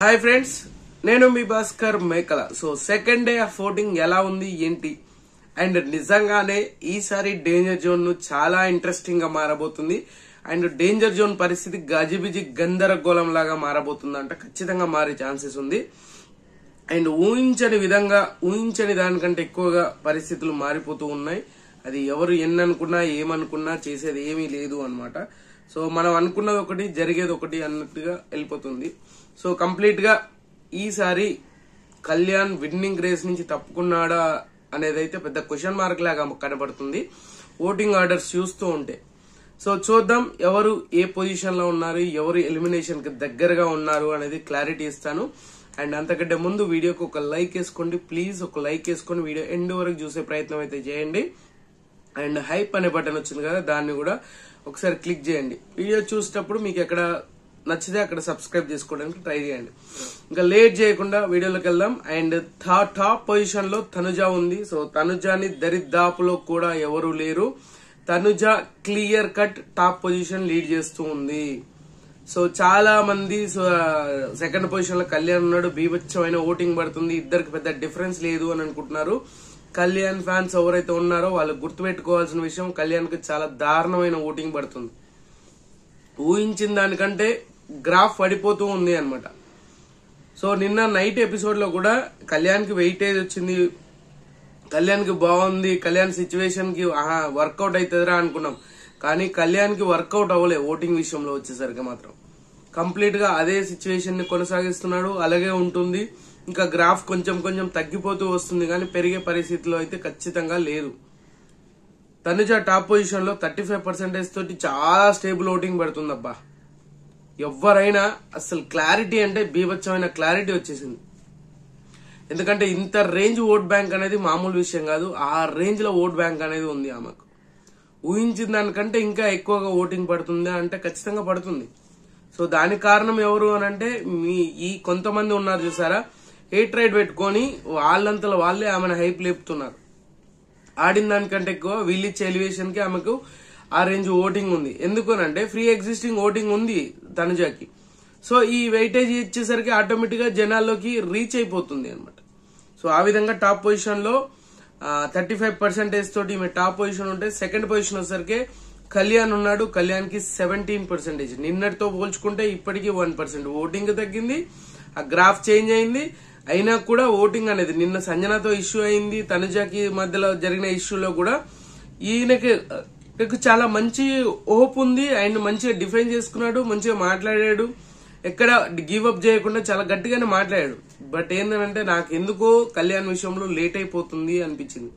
Hi friends, నేను మీ భాస్కర్ మేకల. So second day of voting ఎలా ఉంది ఏంటి అండ్ నిజంగానే ఈసారి డేంజర్ జోన్ ను చాలా ఇంట్రెస్టింగ్ గా మారబోతుంది. అండ్ డేంజర్ జోన్ పరిస్థితి గజిబిజి గందరగోళం లాగా మారబోతుంది అంటే ఖచ్చితంగా మారే ఛాన్సెస్ ఉంది. అండ్ ఊహించని దానికంటే ఎక్కువగా పరిస్థితులు మారిపోతూ ఉన్నాయి. అది ఎవరు ఎన్ననుకున్నా ఏమనుకున్నా చేసేది ఏమీ లేదు అన్నమాట. సో మనం అనుకున్నది ఒకటి జరిగేది ఒకటి అన్నట్టుగా వెళ్ళిపోతుంది. సో కంప్లీట్ గా ఈసారి కళ్యాణ్ విన్నింగ్ రేస్ నుంచి తప్పుకున్నాడా అనేది అయితే పెద్ద క్వశ్చన్ మార్క్ లాగా కనబడుతుంది ఓటింగ్ ఆర్డర్స్ చూస్తూ ఉంటే. సో చూద్దాం ఎవరు ఏ పొజిషన్ లో ఉన్నారు, ఎవరు ఎలిమినేషన్ కి దగ్గరగా ఉన్నారు అనేది క్లారిటీ ఇస్తాను. అండ్ అంతకంటే ముందు వీడియోకి ఒక లైక్ వేసుకోండి ప్లీజ్. ఒక లైక్ వేసుకొని వీడియో ఎండ్ వరకు చూసే ప్రయత్నం అయితే చేయండి. అండ్ హైప్ అనే బటన్ వచ్చింది కదా, దాన్ని కూడా ఒకసారి క్లిక్ చేయండి. వీడియో చూసేటప్పుడు మీకు ఎక్కడ నచ్చితే అక్కడ సబ్స్క్రైబ్ చేసుకోవడానికి ట్రై చేయండి. ఇంకా లేట్ చేయకుండా వీడియోలోకి వెళ్దాం. అండ్ టాప్ పొజిషన్ లో తనుజ ఉంది. సో తనుజాని దరిదాపులో కూడా ఎవరు లేరు. Tanuja clear cut top position lead చేస్తూ ఉంది. సో చాలా మంది సెకండ్ పొజిషన్ లో కళ్యాణ్ ఉన్నాడు, బీభత్సమైన ఓటింగ్ పడుతుంది, ఇద్దరికి పెద్ద డిఫరెన్స్ లేదు అని అనుకుంటున్నారు. కళ్యాణ్ ఫ్యాన్స్ ఎవరైతే ఉన్నారో వాళ్ళు గుర్తుపెట్టుకోవాల్సిన విషయం, కళ్యాణ్ కి చాలా దారుణమైన ఓటింగ్ పడుతుంది. ఊహించిన దానికంటే గ్రాఫ్ పడిపోతూ ఉంది అనమాట. సో నిన్న నైట్ ఎపిసోడ్ లో కూడా కళ్యాణ్ కి వెయిటేజ్ వచ్చింది, కళ్యాణ్ కి బాగుంది, కళ్యాణ్ సిచ్యువేషన్ కి వర్కౌట్ అవుతుందిరా అనుకున్నాం. కానీ కళ్యాణ్ కి వర్కౌట్ అవ్వలే. ఓటింగ్ విషయంలో వచ్చేసరికి మాత్రం కంప్లీట్ గా అదే సిచ్యువేషన్ ని కొనసాగిస్తున్నాడు, అలాగే ఉంటుంది. ఇంకా గ్రాఫ్ కొంచెం తగ్గిపోతూ వస్తుంది కానీ పెరిగే పరిస్థితిలో అయితే ఖచ్చితంగా లేదు. తనుజ టాప్ పొజిషన్ లో 35% తోటి చాలా స్టేబుల్ ఓటింగ్ పడుతుంది. అబ్బా ఎవరైనా అసలు క్లారిటీ అంటే బీభత్సమైన క్లారిటీ వచ్చేసింది. ఎందుకంటే ఇంత రేంజ్ ఓట్ బ్యాంక్ అనేది మామూలు విషయం కాదు. ఆ రేంజ్ లో ఓట్ బ్యాంక్ అనేది ఉంది ఆమెకు. ఊహించిన దానికంటే ఇంకా ఎక్కువగా ఓటింగ్ పడుతుంది అంటే ఖచ్చితంగా పడుతుంది. సో దానికి కారణం ఎవరు అని అంటే ఈ కొంతమంది ఉన్నారు చూసారా, హేట్ రైడ్ పెట్టుకొని వాళ్ళంతలో వాళ్ళే ఆమెను హైప్ లేపుతున్నారు. ఆడిన దానికంటే ఎక్కువ వీళ్ళిచ్చే ఎలివేషన్ కి ఆమెకు ఆ రేంజ్ ఓటింగ్ ఉంది. ఎందుకనంటే ఫ్రీ ఎగ్జిస్టింగ్ ఓటింగ్ ఉంది తనుజాకి. సో ఈ వెయిటేజ్ ఇచ్చేసరికి ఆటోమేటిక్ గా జనాల్లోకి రీచ్ అయిపోతుంది అనమాట. సో ఆ విధంగా టాప్ పొజిషన్ లో 35% తోటి ఈమె టాప్ పొజిషన్ ఉంటే, సెకండ్ పొజిషన్ వచ్చేసరికి కళ్యాణ్ ఉన్నాడు. కళ్యాణ్ కి 17%. నిన్నటితో పోల్చుకుంటే ఇప్పటికీ 1% ఓటింగ్ తగ్గింది. ఆ గ్రాఫ్ చేంజ్ అయింది. అయినా కూడా ఓటింగ్ అనేది నిన్న సంజనాతో ఇష్యూ అయింది, తనుజాకి మధ్యలో జరిగిన ఇష్యూలో కూడా ఈయనకి చాలా మంచి హోప్ ఉంది. ఆయన మంచిగా డిఫైన్ చేసుకున్నాడు, మంచిగా మాట్లాడాడు, ఎక్కడ గివ్ అప్ చేయకుండా చాలా గట్టిగానే మాట్లాడాడు. బట్ ఏంటంటే నాకు ఎందుకో కళ్యాణ్ విషయంలో లేట్ అయిపోతుంది అనిపించింది.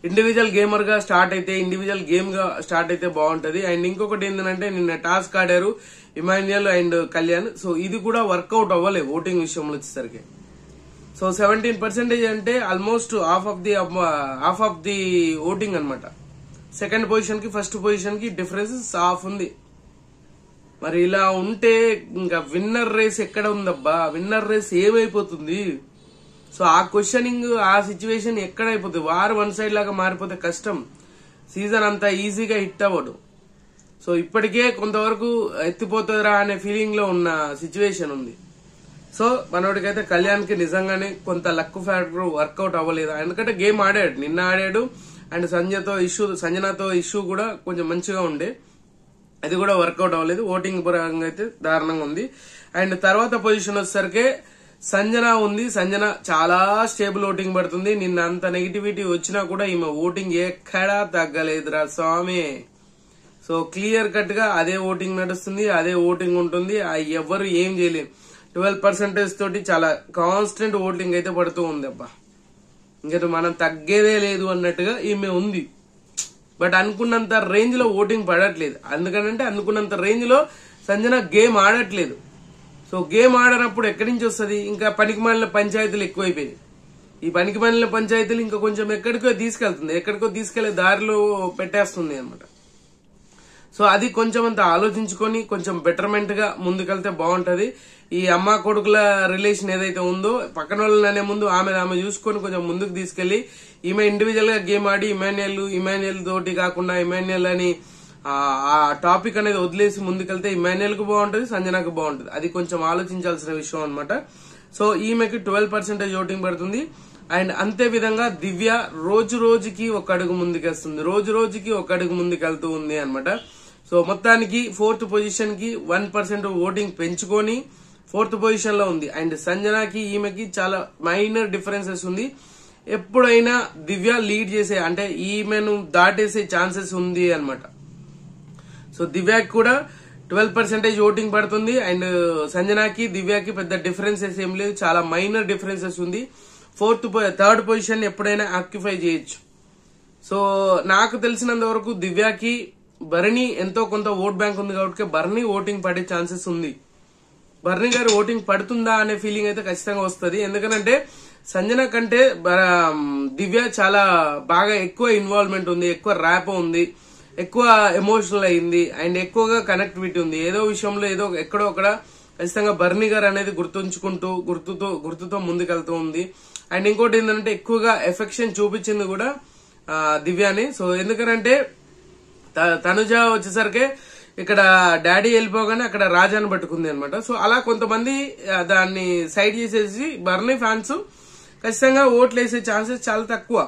ఇండివిజువల్ గేమర్ గా స్టార్ట్ అయితే, ఇండివిజువల్ గేమ్ గా స్టార్ట్ అయితే బాగుంటది. అండ్ ఇంకొకటి ఏంటంటే నిన్న టాస్క్ ఆడారు ఇమాన్యుయల్ అండ్ కళ్యాణ్. సో ఇది కూడా వర్కౌట్ అవ్వలేదు ఓటింగ్ విషయంలో వచ్చేసరికి. సో 17% అంటే almost half of the voting అనమాట. సెకండ్ పొజిషన్ కి ఫస్ట్ పొజిషన్ కి డిఫరెన్స్ హాఫ్ ఉంది. మరి ఇలా ఉంటే ఇంకా విన్నర్ రేస్ ఎక్కడ ఉందబ్బా? విన్నర్ రేస్ ఏమైపోతుంది? సో ఆ క్వశ్చనింగ్, ఆ సిచ్యువేషన్ ఎక్కడ అయిపోతుంది? వారు వన్ సైడ్ లాగా మారిపోతే కష్టం. సీజన్ అంతా ఈజీగా హిట్ అవ్వడు. సో ఇప్పటికే కొంతవరకు ఎత్తిపోతుందిరా అనే ఫీలింగ్ లో ఉన్న సిచ్యువేషన్ ఉంది. సో మనోడికైతే కళ్యాణ్ కి నిజంగానే కొంత లక్ ఫ్యాక్టర్ వర్కౌట్ అవ్వలేదు. ఎందుకంటే గేమ్ ఆడాడు, నిన్న ఆడాడు. అండ్ సంజనాతో ఇష్యూ కూడా కొంచెం మంచిగా ఉండే, అది కూడా వర్కౌట్ అవ్వలేదు. ఓటింగ్ పరంగా అయితే దారుణంగా ఉంది. అండ్ తర్వాత పొజిషన్ వచ్చేసరికి సంజన ఉంది. సంజన చాలా స్టేబుల్ ఓటింగ్ పడుతుంది. నిన్న అంత నెగిటివిటీ వచ్చినా కూడా ఈమె ఓటింగ్ ఎక్కడా తగ్గలేదురా స్వామి. సో క్లియర్ కట్ గా అదే ఓటింగ్ నడుస్తుంది, అదే ఓటింగ్ ఉంటుంది. ఎవరు ఏం చేయలేరు. 12% తోటి చాలా కాన్స్టెంట్ ఓటింగ్ అయితే పడుతూ ఉంది. అబ్బా ఇంకా మనం తగ్గేదే లేదు అన్నట్టుగా ఈమె ఉంది. బట్ అనుకున్నంత రేంజ్ లో ఓటింగ్ పడట్లేదు. అందుకనంటే అనుకున్నంత రేంజ్ లో సంజన గేమ్ ఆడట్లేదు. సో గేమ్ ఆడనప్పుడు ఎక్కడి నుంచి వస్తుంది? ఇంకా పనికిమాలిన పంచాయతీలు ఎక్కువైపోయినాయి. ఈ పనికిమాలిన పంచాయతీలు ఇంకా కొంచెం ఎక్కడికో తీసుకెళ్లే దారిలో పెట్టేస్తుంది అనమాట. సో అది కొంచెం అంత ఆలోచించుకొని కొంచెం బెటర్మెంట్ గా ముందుకెళ్తే బాగుంటది. ఈ అమ్మ కొడుకుల రిలేషన్ ఏదైతే ఉందో, పక్కన వాళ్ళనే ముందు ఆమె చూసుకొని కొంచెం ముందుకు తీసుకెళ్లి ఈమె ఇండివిజువల్ గా గేమ్ ఆడి ఇమాన్యుయల్ తోటి కాకుండా ఇమాన్యుయల్ అని ఆ టాపిక్ అనేది వదిలేసి ముందుకెళ్తే ఇమాన్యుయల్ కు బాగుంటది, సంజనాకు బాగుంటది. అది కొంచెం ఆలోచించాల్సిన విషయం అన్నమాట. సో ఈమెకి 12% ఓటింగ్ పడుతుంది. అండ్ అంతే విధంగా దివ్య రోజు రోజుకి ఒక అడుగు ముందుకేస్తుంది, రోజు రోజుకి ఒక అడుగు ముందుకెళ్తూ ఉంది అన్నమాట. సో మొత్తానికి 4th పొజిషన్ కి 1% ఓటింగ్ పెంచుకొని 4th పొజిషన్ లో ఉంది. అండ్ సంజనాకి ఈమెకి చాలా మైనర్ డిఫరెన్సెస్ ఉంది. ఎప్పుడైనా దివ్య లీడ్ చేసే అంటే ఈమెను దాటేసే ఛాన్సెస్ ఉంది అన్నమాట. సో దివ్యాకి కూడా 12% ఓటింగ్ పడుతుంది. అండ్ సంజనాకి దివ్యాకి పెద్ద డిఫరెన్సెస్ ఏం లేదు, చాలా మైనర్ డిఫరెన్సెస్ ఉంది. 3rd పొజిషన్ ఎప్పుడైనా ఆక్యుపై చేయొచ్చు. సో నాకు తెలిసినంత వరకు దివ్యాకి భరణి ఎంతో కొంత ఓట్ బ్యాంక్ ఉంది కాబట్టి భరణి ఓటింగ్ పడే ఛాన్సెస్ ఉంది. భరణి గారి ఓటింగ్ పడుతుందా అనే ఫీలింగ్ అయితే ఖచ్చితంగా వస్తుంది. ఎందుకంటే సంజన కంటే దివ్య చాలా బాగా ఎక్కువ ఇన్వాల్వ్మెంట్ ఉంది, ఎక్కువ ర్యాప్ ఉంది, ఎక్కువ ఎమోషనల్ అయింది అండ్ ఎక్కువగా కనెక్టివిటీ ఉంది. ఏదో విషయంలో ఏదో ఎక్కడో అక్కడ ఖచ్చితంగా భరణి గారు అనేది గుర్తుతో ముందుకెళ్తూ ఉంది. అండ్ ఇంకోటి ఏంటంటే ఎక్కువగా ఎఫెక్షన్ చూపించింది కూడా దివ్యాని. సో ఎందుకంటే తనుజ వచ్చేసరికి ఇక్కడ డాడీ వెళ్ళిపోగానే అక్కడ రాజాని పట్టుకుంది అనమాట. సో అలా కొంతమంది దాన్ని సైడ్ చేసేసి భరణి ఫ్యాన్స్ ఖచ్చితంగా ఓట్లు వేసే ఛాన్సెస్ చాలా తక్కువ.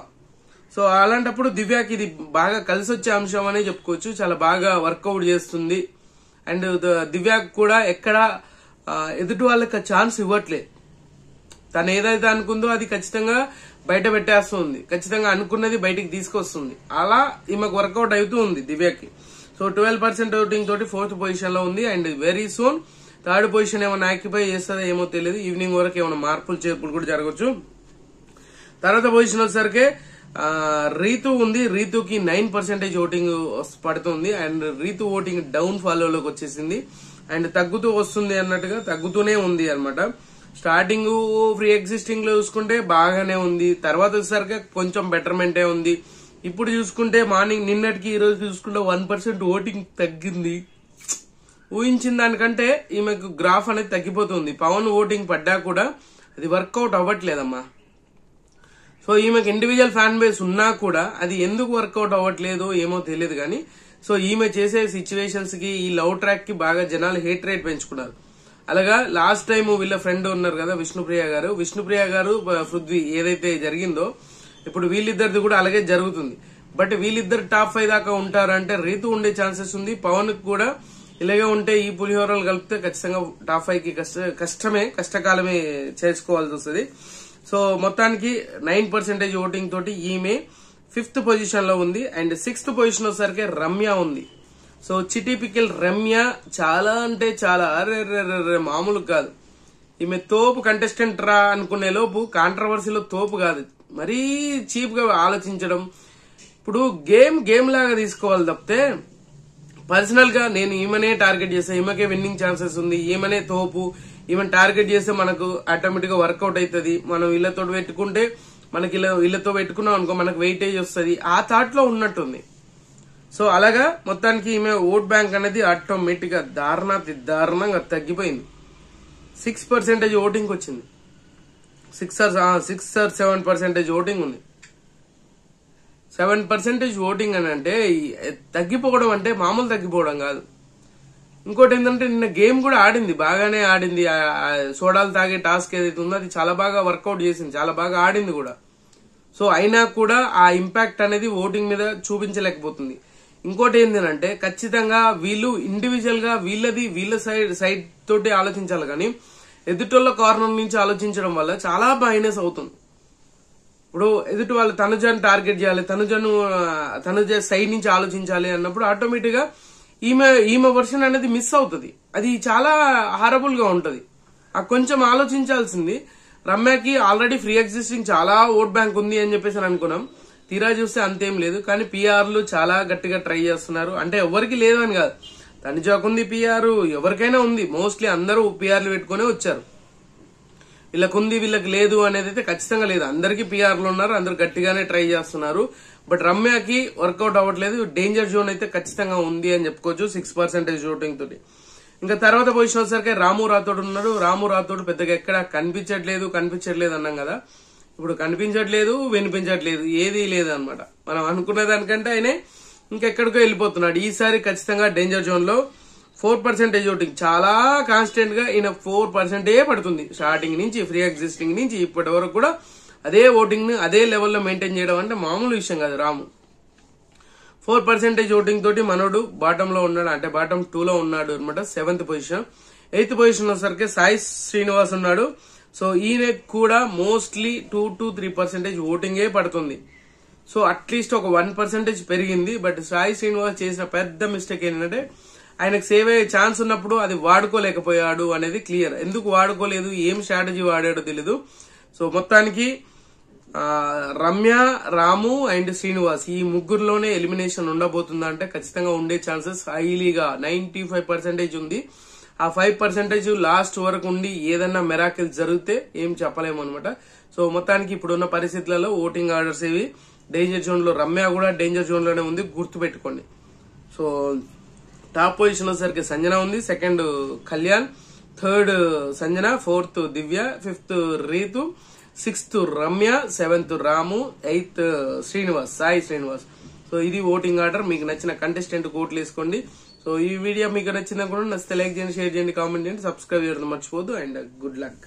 సో అలాంటప్పుడు దివ్యాకి ఇది బాగా కలిసి వచ్చే అంశం అనే చెప్పుకోవచ్చు, చాలా బాగా వర్కౌట్ చేస్తుంది. అండ్ దివ్యాకి కూడా ఎక్కడ ఎదుటి వాళ్ళకి ఛాన్స్ ఇవ్వట్లేదు. తను ఏదైతే అనుకుందో అది ఖచ్చితంగా బయట పెట్టేస్తుంది, ఖచ్చితంగా అనుకున్నది బయటికి తీసుకొస్తుంది. అలా ఈమెకు వర్కౌట్ అవుతూ ఉంది దివ్యకి. సో 12% ఓటింగ్ తోటి 4th పొజిషన్ లో ఉంది. And very soon 3rd position ఏమైనా ఆక్యుపై చేస్తుందో ఏమో తెలియదు. ఈవినింగ్ వరకు ఏమైనా మార్పులు చేర్పులు కూడా జరగచ్చు. తర్వాత పొజిషన్ వచ్చేసరికి రీతు ఉంది. రీతుకి 9% ఓటింగ్ పడుతుంది. అండ్ రీతు ఓటింగ్ డౌన్ ఫాలోలోకి వచ్చేసింది అండ్ తగ్గుతూ వస్తుంది అన్నట్టుగా తగ్గుతూనే ఉంది అనమాట. స్టార్టింగ్ ఫ్రీ ఎగ్జిస్టింగ్ లో చూసుకుంటే బాగానే ఉంది, తర్వాత వచ్చేసరికి కొంచెం బెటర్మెంటే ఉంది. ఇప్పుడు చూసుకుంటే మార్నింగ్ నిన్నటికి ఈ రోజు చూసుకుంటే 1% ఓటింగ్ తగ్గింది. ఊహించిన దానికంటే ఈమెకు గ్రాఫ్ అనేది తగ్గిపోతుంది. పవన్ ఓటింగ్ పడ్డా కూడా అది వర్కౌట్ అవ్వట్లేదమ్మా. సో ఈమెకు ఇండివిజువల్ ఫ్యాన్ బేస్ ఉన్నా కూడా అది ఎందుకు వర్కౌట్ అవ్వట్లేదో ఏమో తెలియదు కానీ సో ఈమె చేసే సిచ్యువేషన్స్ కి ఈ లవ్ ట్రాక్ కి బాగా జనాలు హేట్ రేట్ పెంచుకున్నారు. అలాగా లాస్ట్ టైం వీళ్ళ ఫ్రెండ్ ఉన్నారు కదా విష్ణుప్రియ గారు పృథ్వీ ఏదైతే జరిగిందో ఇప్పుడు వీళ్ళిద్దరిది కూడా అలాగే జరుగుతుంది. బట్ వీళ్ళిద్దరు టాప్ 5 దాకా ఉంటారంటే రీతు ఉండే ఛాన్సెస్ ఉంది. పవన్ కి కూడా ఇలాగే ఉంటే ఈ పులిహోరలు కలిపితే ఖచ్చితంగా టాప్ 5 కి కష్టకాలమే చేసుకోవాల్సి వస్తుంది. సో మొత్తానికి 9% ఓటింగ్ తోటి ఈమె 5th పొజిషన్ లో ఉంది. అండ్ 6th పొజిషన్ వచ్చేసరికి రమ్య ఉంది. సో చిటిపికల్ రమ్య చాలా అంటే చాలా అరే మామూలు కాదు. ఈమె తోపు కంటెస్టెంట్ రా అనుకునే లోపు కాంట్రవర్సీలో తోపు కాదు, మరీ చీప్ గా ఆలోచించడం. ఇప్పుడు గేమ్ లాగా తీసుకోవాలి తప్పితే పర్సనల్ గా నేను ఈమెనే టార్గెట్ చేస్తే ఈమెకే విన్నింగ్ ఛాన్సెస్ ఉంది, ఈమెనే తోపు, ఈమెను టార్గెట్ చేస్తే మనకు ఆటోమేటిక్ గా వర్కౌట్ అవుతుంది, మనం వీళ్ళతో పెట్టుకుంటే మనకి వీళ్ళతో పెట్టుకున్నాం అనుకో మనకు వెయిటేజ్ వస్తుంది, ఆ థాట్ లో ఉన్నట్టుంది. సో అలాగా మొత్తానికి ఈమె ఓట్ బ్యాంక్ అనేది ఆటోమేటిక్ గా దారుణంగా తగ్గిపోయింది. 6% ఓటింగ్ వచ్చింది, 6 or 7% ఓటింగ్ ఉంది. 7% ఓటింగ్ అని అంటే తగ్గిపోవడం అంటే మామూలు తగ్గిపోవడం కాదు. ఇంకోటి ఏంటంటే నిన్న గేమ్ కూడా ఆడింది, బాగానే ఆడింది. సోడాలు తాగే టాస్క్ ఏదైతే ఉందో అది చాలా బాగా వర్కౌట్ చేసింది, చాలా బాగా ఆడింది కూడా. సో అయినా కూడా ఆ ఇంపాక్ట్ అనేది ఓటింగ్ మీద చూపించలేకపోతుంది. ఇంకోటి ఏంటంటే ఖచ్చితంగా వీళ్ళు ఇండివిజువల్ గా వీళ్ళ సైడ్ తోటి ఆలోచించాలి కానీ ఎదుటోళ్ళ కార్నర్ నుంచి ఆలోచించడం వల్ల చాలా మైనస్ అవుతుంది. ఇప్పుడు ఎదుటి వాళ్ళు తనుజాన్ని టార్గెట్ చేయాలి, తనుజ సైడ్ నుంచి ఆలోచించాలి అన్నప్పుడు ఆటోమేటిక్ గా ఈమె వర్షన్ అనేది మిస్ అవుతుంది. అది చాలా హారబుల్ గా ఉంటది. ఆ కొంచెం ఆలోచించాల్సింది. రమ్యకి ఆల్రెడీ ఫ్రీ ఎగ్జిస్టింగ్ చాలా ఓట్ బ్యాంక్ ఉంది అని చెప్పేసి అనుకున్నాం, తీరా చూస్తే అంతేం లేదు. కానీ పిఆర్లు చాలా గట్టిగా ట్రై చేస్తున్నారు. అంటే ఎవరికి లేదు అని కాదు, తనుజాకుంది పిఆర్, ఎవరికైనా ఉంది. మోస్ట్లీ అందరూ పిఆర్లు పెట్టుకునే వచ్చారు. వీళ్ళకుంది వీళ్ళకి లేదు అనేది అయితే ఖచ్చితంగా లేదు. అందరికీ పిఆర్లు ఉన్నారు, అందరు గట్టిగానే ట్రై చేస్తున్నారు. బట్ రమ్యకి వర్కౌట్ అవ్వట్లేదు. డేంజర్ జోన్ అయితే ఖచ్చితంగా ఉంది అని చెప్పుకోవచ్చు 6% ఓటింగ్ తోటి. ఇంకా తర్వాత పొజిషన్ వచ్చేసరికి రాము రాథోడ్ ఉన్నాడు. రాము రాథోడ్ పెద్దగా ఎక్కడ కనిపించట్లేదు అన్నాం కదా, ఇప్పుడు కనిపించట్లేదు, వినిపించట్లేదు, ఏదీ లేదు అనమాట. మనం అనుకున్న దానికంటే ఆయన ఇంకెక్కడికో వెళ్ళిపోతున్నాడు. ఈసారి ఖచ్చితంగా డేంజర్ జోన్ లో 4% ఓటింగ్ చాలా కాన్స్టెంట్ గా ఈయన 4% పడుతుంది. స్టార్టింగ్ నుంచి ఫ్రీ ఎగ్జిస్టింగ్ నుంచి ఇప్పటి వరకు కూడా అదే ఓటింగ్ ని అదే లెవెల్లో మెయింటైన్ చేయడం అంటే మామూలు విషయం కాదు. రాము 4% ఓటింగ్ తోటి మనోడు బాటమ్ లో ఉన్నాడు, అంటే బాటమ్ 2 లో ఉన్నాడు అనమాట. 7th position. 8th పొజిషన్ వచ్చేసరికి సాయి శ్రీనివాస్ ఉన్నాడు. సో ఈయన కూడా మోస్ట్లీ 2 to 3% ఓటింగే పడుతుంది. సో అట్లీస్ట్ ఒక 1% పెరిగింది. బట్ సాయి శ్రీనివాస్ చేసిన పెద్ద మిస్టేక్ ఏంటంటే ఆయనకు సేవ్ అయ్యే ఛాన్స్ ఉన్నప్పుడు అది వాడుకోలేకపోయాడు అనేది క్లియర్. ఎందుకు వాడుకోలేదు, ఏం స్ట్రాటజీ వాడాడో తెలీదు. సో మొత్తానికి రమ్య, రాము అండ్ శ్రీనివాస్ ఈ ముగ్గురులోనే ఎలిమినేషన్ ఉండబోతుందా అంటే ఖచ్చితంగా ఉండే ఛాన్సెస్ హైలీగా 95% ఉంది. ఆ 5% లాస్ట్ వరకు ఉండి ఏదన్నా మెరాకిల్ జరిగితే ఏం చెప్పలేము అనమాట. సో మొత్తానికి ఇప్పుడున్న పరిస్థితులలో ఓటింగ్ ఆర్డర్స్ ఇవి. డేంజర్ జోన్ లో రమ్య కూడా డేంజర్ జోన్ లోనే ఉంది, గుర్తు పెట్టుకోండి. సో టాప్ పొజిషన్ వచ్చేసరికి సంజన ఉంది, 2nd Kalyan, 3rd Sanjana, 4th Divya, 5th Ritu, 6th Ramya, 7th Ramu, 8th Srinivas, Sai Srinivas. So ఇది ఓటింగ్ ఆర్డర్. మీకు నచ్చిన కంటెస్టెంట్ ఓట్లు వేసుకోండి. సో ఈ వీడియో మీకు నచ్చినా కూడా నచ్చితే లైక్ చేయండి, షేర్ చేయండి, కామెంట్ చేయండి, సబ్స్క్రైబ్ చేయడం మర్చిపోద్దు. And good luck.